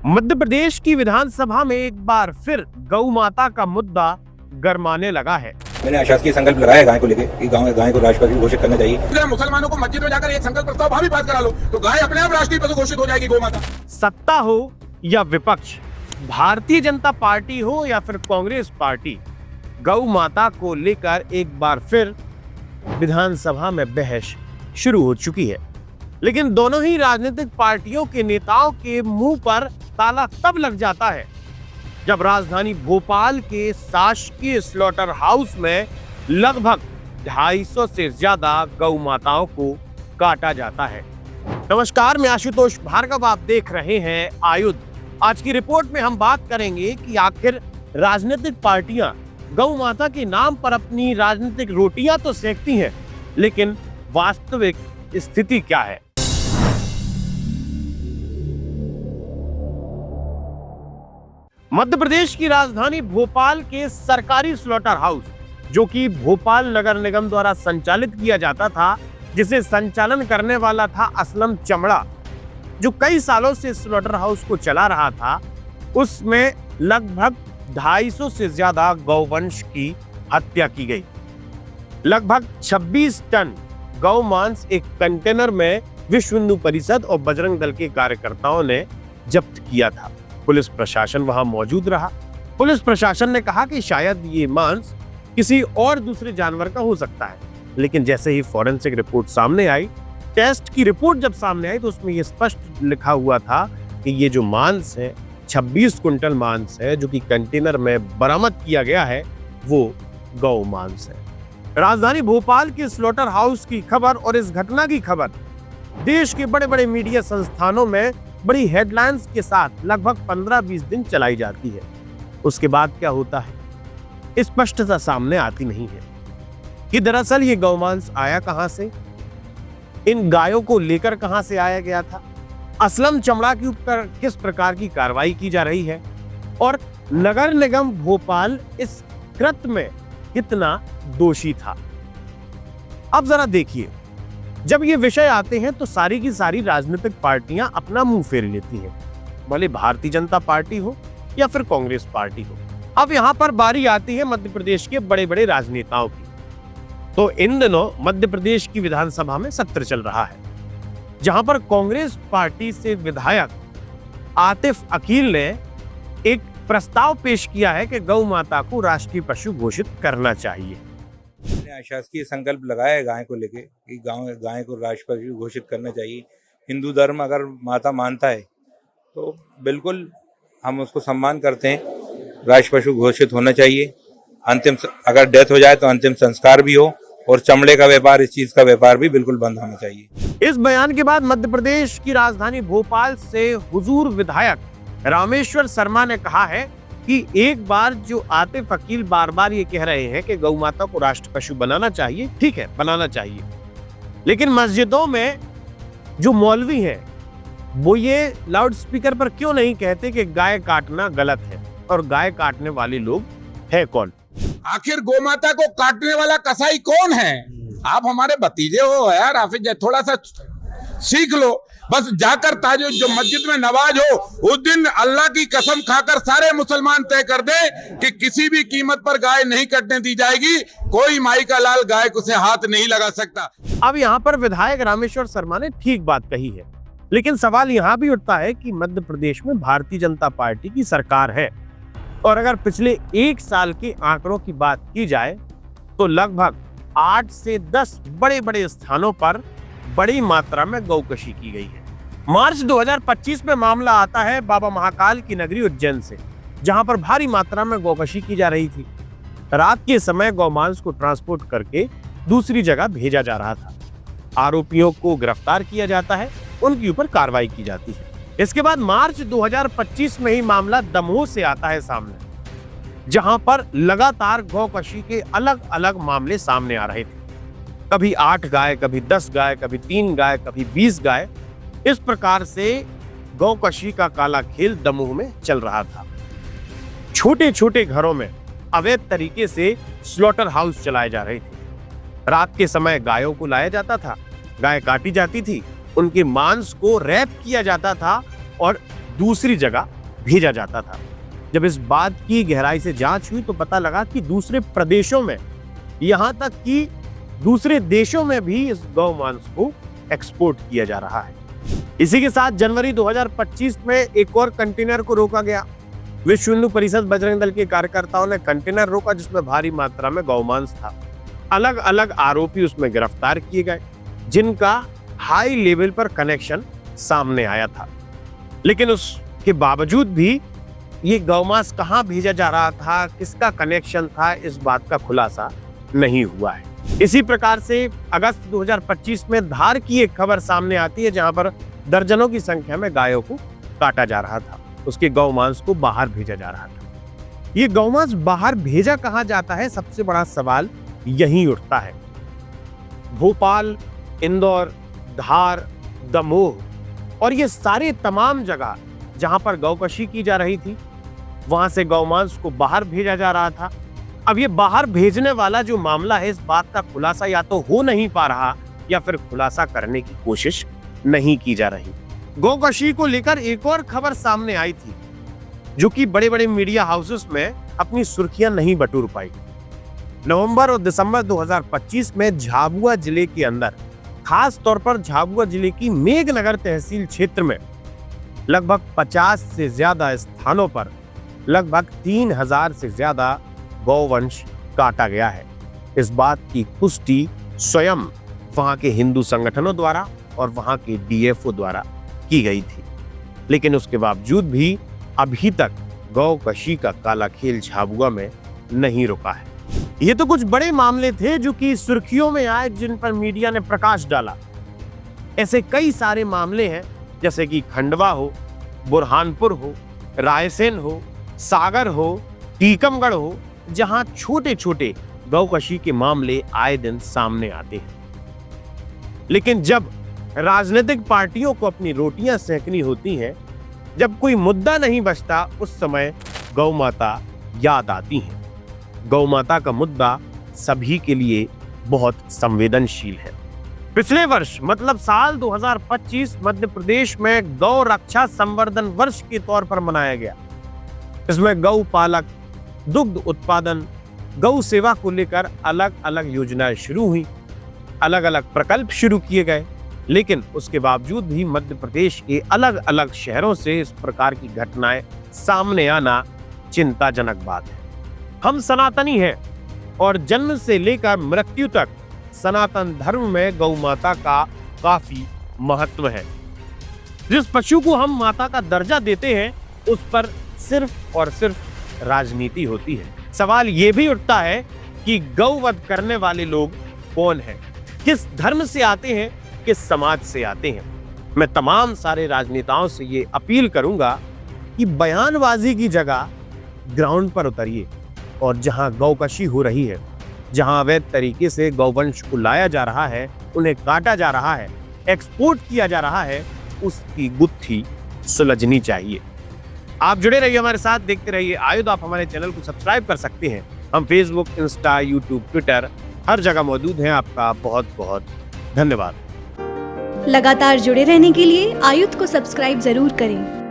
मध्य प्रदेश की विधानसभा में एक बार फिर गौ माता का मुद्दा गरमाने लगा है। मैंने अशासकीय संकल्प लगाया गाय को लेकर कि गाय को राष्ट्रीय पशु घोषित करना चाहिए। मुसलमानों को मस्जिद में जाकर एक संकल्प प्रस्ताव भावी पास करा लो तो गाय अपने आप राष्ट्रीय पशु घोषित हो जाएगी। गौ माता सत्ता हो या विपक्ष, भारतीय जनता पार्टी हो या फिर कांग्रेस पार्टी, गौ माता को लेकर एक बार फिर विधानसभा में बहस शुरू हो चुकी है। लेकिन दोनों ही राजनीतिक पार्टियों के नेताओं के मुंह पर ताला तब लग जाता है जब राजधानी भोपाल के शासकीय स्लॉटर हाउस में लगभग 250 से ज्यादा गौ माताओं को काटा जाता है। नमस्कार, मैं आशुतोष भार्गव, आप देख रहे हैं आयुध। आज की रिपोर्ट में हम बात करेंगे कि आखिर राजनीतिक पार्टियां गौ माता के नाम पर अपनी राजनीतिक रोटियां तो सेकती हैं, लेकिन वास्तविक स्थिति क्या है। मध्य प्रदेश की राजधानी भोपाल के सरकारी स्लॉटर हाउस, जो कि भोपाल नगर निगम द्वारा संचालित किया जाता था, जिसे संचालन करने वाला था असलम चमड़ा, जो कई सालों से स्लॉटर हाउस को चला रहा था, उसमें लगभग 250 से ज्यादा गौवंश की हत्या की गई। लगभग 26 टन गौ मांस एक कंटेनर में विश्व हिंदू परिषद और बजरंग दल के कार्यकर्ताओं ने जब्त किया था। पुलिस प्रशासन वहां मौजूद रहा। पुलिस प्रशासन ने कहा कि शायद ये मांस किसी और दूसरे जानवर का हो सकता है, लेकिन जैसे ही फॉरेंसिक रिपोर्ट सामने आई, टेस्ट की रिपोर्ट जब सामने आई, तो उसमें ये स्पष्ट लिखा हुआ था कि ये जो मांस है 26 कुंटल मांस है, जो कि कंटेनर में बरामद किया गया है, वो गौ मांस है। राजधानी भोपाल के स्लॉटर हाउस की खबर और इस घटना की खबर देश के बड़े बड़े मीडिया संस्थानों में बड़ी हेडलाइंस के साथ लगभग 15-20 दिन चलाई जाती है। उसके बाद क्या होता है, स्पष्टता सामने आती नहीं है कि दरअसल ये गौमांस आया कहां से, इन गायों को लेकर कहां से आया गया था, असलम चमड़ा के ऊपर किस प्रकार की कार्रवाई की जा रही है और नगर निगम भोपाल इस कृत्य में कितना दोषी था। अब जरा देखिए, जब ये विषय आते हैं तो सारी की सारी राजनीतिक पार्टियां अपना मुंह फेर लेती हैं, भले भारतीय जनता पार्टी हो या फिर कांग्रेस पार्टी हो। अब यहां पर बारी आती है मध्य प्रदेश के बड़े बड़े राजनेताओं की। तो इन दिनों मध्य प्रदेश की विधानसभा में सत्र चल रहा है, जहां पर कांग्रेस पार्टी से विधायक आतिफ अकील ने एक प्रस्ताव पेश किया है कि गौ माता को राष्ट्रीय पशु घोषित करना चाहिए। मैंने अशासकीय संकल्प लगाया है गाय को लेके कि गाय को राष्ट्रीय पशु घोषित करना चाहिए। हिंदू धर्म अगर माता मानता है तो बिल्कुल हम उसको सम्मान करते हैं, राष्ट्रीय पशु घोषित होना चाहिए। अंतिम अगर डेथ हो जाए तो अंतिम संस्कार भी हो, और चमड़े का व्यापार, इस चीज का व्यापार भी बिल्कुल बंद होना चाहिए। इस बयान के बाद मध्य प्रदेश की राजधानी भोपाल से हुजूर विधायक रामेश्वर शर्मा ने कहा है कि एक बार जो आतिफ अकील बार बार ये कह रहे हैं कि गौ माता को राष्ट्र पशु बनाना चाहिए, ठीक है, बनाना चाहिए, लेकिन मस्जिदों में जो मौलवी हैं वो ये लाउड स्पीकर पर क्यों नहीं कहते कि गाय काटना गलत है, और गाय काटने वाले लोग है कौन? आखिर गौ माता को काटने वाला कसाई कौन है? आप हमारे भतीजे हो यार, आप थोड़ा सा सीख लो। बस जाकर ताजो जो मस्जिद में नमाज हो, उस दिन अल्लाह की कसम खाकर सारे मुसलमान तय कर दे कि किसी भी कीमत पर गाय नहीं कटने दी जाएगी। कोई माई का लाल गाय को से हाथ नहीं लगा सकता। अब यहाँ पर विधायक रामेश्वर शर्मा ने ठीक बात कही है, लेकिन सवाल यहाँ भी उठता है कि मध्य प्रदेश में भारतीय जनता पार्टी की सरकार है, और अगर पिछले 1 साल के आंकड़ों की बात की जाए तो लगभग 8 से 10 बड़े बड़े स्थानों पर बड़ी मात्रा में गौकशी की गई है। मार्च 2025 में मामला आता है बाबा महाकाल की नगरी उज्जैन से, जहां पर भारी मात्रा में गौकशी की जा रही थी। रात के समय गौमांस को ट्रांसपोर्ट करके दूसरी जगह भेजा जा रहा था। आरोपियों को गिरफ्तार किया जाता है, उनके ऊपर कार्रवाई की जाती है। इसके बाद मार्च 2025 में ही मामला दमोह से आता है सामने, जहां पर लगातार गौकशी के अलग अलग मामले सामने आ रहे थे। कभी 8 गाय, कभी 10 गाय, कभी 3 गाय, कभी 20 गाय, इस प्रकार से गौकशी का काला खेल दमोह में चल रहा था। छोटे छोटे घरों में अवैध तरीके से स्लॉटर हाउस चलाए जा रहे थे। रात के समय गायों को लाया जाता था, गाय काटी जाती थी, उनके मांस को रैप किया जाता था और दूसरी जगह भेजा जाता था। जब इस बात की गहराई से जांच हुई तो पता लगा कि दूसरे प्रदेशों में, यहां तक कि दूसरे देशों में भी इस गौ मांस को एक्सपोर्ट किया जा रहा है। इसी के साथ जनवरी 2025 में एक और कंटेनर को रोका गया। विश्व हिंदू परिषद बजरंग दल के कार्यकर्ताओं ने कंटेनर रोका जिसमें भारी मात्रा में गौमांस था। अलग अलग आरोपी उसमें गिरफ्तार किए गए जिनका हाई लेवल पर कनेक्शन सामने आया था, लेकिन उसके बावजूद भी ये गौमांस कहां भेजा जा रहा था, किसका कनेक्शन था, इस बात का खुलासा नहीं हुआ है। इसी प्रकार से अगस्त 2025 में धार की एक खबर सामने आती है जहां पर दर्जनों की संख्या में गायों को काटा जा रहा था, उसके गौमांस को बाहर भेजा जा रहा था। ये गौमांस बाहर भेजा कहां जाता है, सबसे बड़ा सवाल यहीं उठता है। भोपाल, इंदौर, धार, दमोह और ये सारे तमाम जगह जहां पर गौकशी की जा रही थी, वहां से गौमांस को बाहर भेजा जा रहा था। अब ये बाहर भेजने वाला जो मामला है, इस बात का खुलासा या तो हो नहीं पा रहा या फिर खुलासा करने की कोशिश नहीं की जा रही। गौकशी को लेकर एक और खबर सामने आई थी जो कि बड़े बड़े मीडिया हाउसेस में अपनी सुर्खियां नहीं बटोर पाई। नवंबर और दिसंबर 2025 में झाबुआ जिले के अंदर, खास तौर पर झाबुआ जिले की मेघनगर तहसील क्षेत्र में लगभग 50 से ज्यादा स्थानों पर लगभग 3000 से ज्यादा गौवंश काटा गया है। इस बात की पुष्टि स्वयं वहां के हिंदू संगठनों द्वारा और वहां के डीएफओ द्वारा की गई थी, लेकिन उसके बावजूद भी अभी तक गौकशी का काला खेल झाबुआ में नहीं रुका है। ये तो कुछ बड़े मामले थे जो कि सुर्खियों में आए, जिन पर मीडिया ने प्रकाश डाला। ऐसे कई सारे मामले हैं जैसे कि खंडवा हो, बुरहानपुर हो, रायसेन हो, सागर हो, टीकमगढ़ हो, जहां छोटे छोटे गौकशी के मामले आए दिन सामने आते हैं। लेकिन जब राजनीतिक पार्टियों को अपनी रोटियां सेंकनी होती हैं, जब कोई मुद्दा नहीं बचता, उस समय गौ माता याद आती है। गौ माता का मुद्दा सभी के लिए बहुत संवेदनशील है। पिछले वर्ष मतलब साल 2025 मध्य प्रदेश में गौ रक्षा संवर्धन वर्ष के तौर पर मनाया गया। इसमें गौ पालक, दुग्ध उत्पादन, गौ सेवा को लेकर अलग अलग योजनाएं शुरू हुई, अलग अलग प्रकल्प शुरू किए गए, लेकिन उसके बावजूद भी मध्य प्रदेश के अलग अलग शहरों से इस प्रकार की घटनाएं सामने आना चिंताजनक बात है। हम सनातनी हैं और जन्म से लेकर मृत्यु तक सनातन धर्म में गौ माता का काफी महत्व है। जिस पशु को हम माता का दर्जा देते हैं, उस पर सिर्फ और सिर्फ राजनीति होती है। सवाल ये भी उठता है कि गौवध करने वाले लोग कौन हैं, किस धर्म से आते हैं, किस समाज से आते हैं। मैं तमाम सारे राजनेताओं से ये अपील करूंगा कि बयानबाजी की जगह ग्राउंड पर उतरिए और जहां गौकशी हो रही है, जहां अवैध तरीके से गौवंश को लाया जा रहा है, उन्हें काटा जा रहा है, एक्सपोर्ट किया जा रहा है, उसकी गुत्थी सुलझनी चाहिए। आप जुड़े रहिए हमारे साथ, देखते रहिए आयुध। आप हमारे चैनल को सब्सक्राइब कर सकते हैं। हम फेसबुक, इंस्टा, यूट्यूब, ट्विटर हर जगह मौजूद हैं। आपका बहुत बहुत धन्यवाद। लगातार जुड़े रहने के लिए आयुध को सब्सक्राइब जरूर करें।